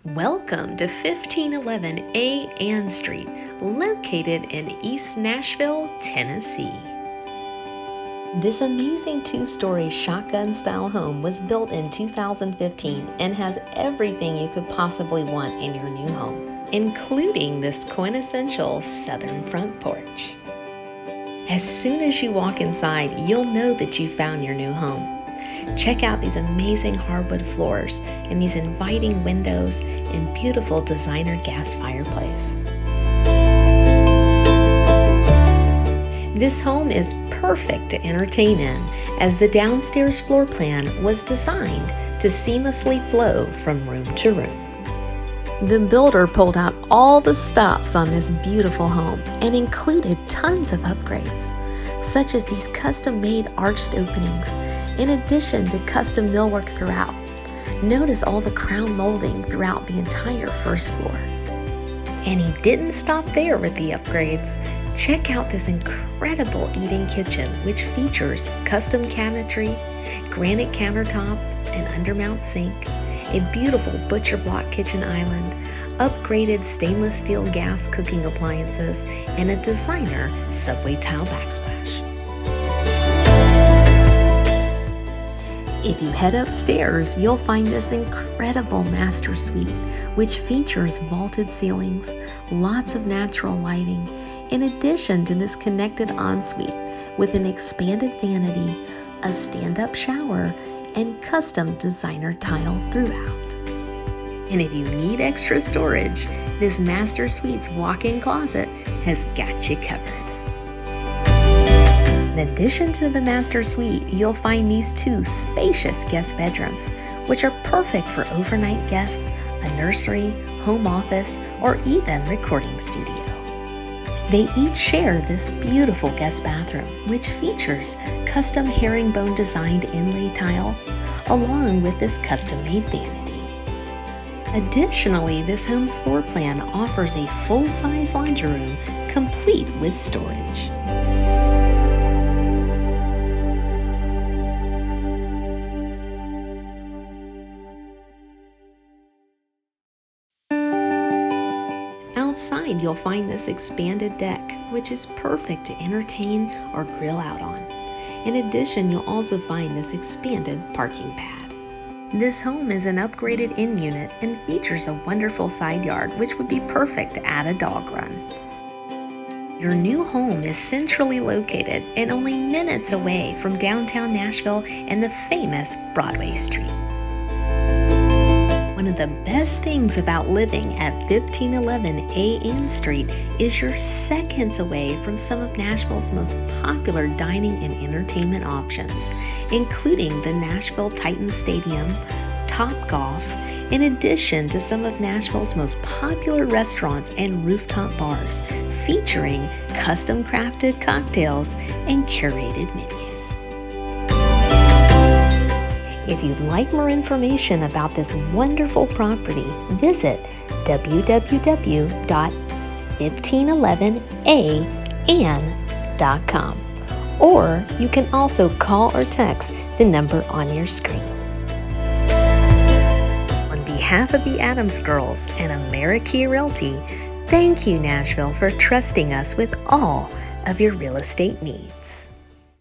Welcome to 1511 A Ann Street, located in East Nashville, Tennessee. This amazing two-story shotgun-style home was built in 2015 and has everything you could possibly want in your new home, including this quintessential southern front porch. As soon as you walk inside, you'll know that you found your new home. Check out these amazing hardwood floors and these inviting windows and beautiful designer gas fireplace. This home is perfect to entertain in, as the downstairs floor plan was designed to seamlessly flow from room to room. The builder pulled out all the stops on this beautiful home and included tons of upgrades, such as these custom-made arched openings, in addition to custom millwork throughout. Notice all the crown molding throughout the entire first floor. And he didn't stop there with the upgrades. Check out this incredible eat-in kitchen, which features custom cabinetry, granite countertop, an undermount sink, a beautiful butcher block kitchen island, upgraded stainless steel gas cooking appliances, and a designer subway tile backsplash. If you head upstairs, you'll find this incredible master suite, which features vaulted ceilings, lots of natural lighting, in addition to this connected ensuite with an expanded vanity, a stand-up shower, and custom designer tile throughout. And if you need extra storage, this master suite's walk-in closet has got you covered. In addition to the master suite, you'll find these two spacious guest bedrooms, which are perfect for overnight guests, a nursery, home office, or even recording studio. They each share this beautiful guest bathroom, which features custom herringbone designed inlay tile, along with this custom-made vanity. Additionally, this home's floor plan offers a full-size laundry room complete with storage. Outside, you'll find this expanded deck, which is perfect to entertain or grill out on. In addition, you'll also find this expanded parking pad. This home is an upgraded inn unit and features a wonderful side yard, which would be perfect to add a dog run. Your new home is centrally located and only minutes away from downtown Nashville and the famous Broadway Street. One of the best things about living at 1511 A Ann Street is you're seconds away from some of Nashville's most popular dining and entertainment options, including the Nashville Titans Stadium, Topgolf, in addition to some of Nashville's most popular restaurants and rooftop bars, featuring custom crafted cocktails and curated menus. If you'd like more information about this wonderful property, visit www.1511ann.com, or you can also call or text the number on your screen. On behalf of the Adams Girls and Amerikey Realty, thank you, Nashville, for trusting us with all of your real estate needs.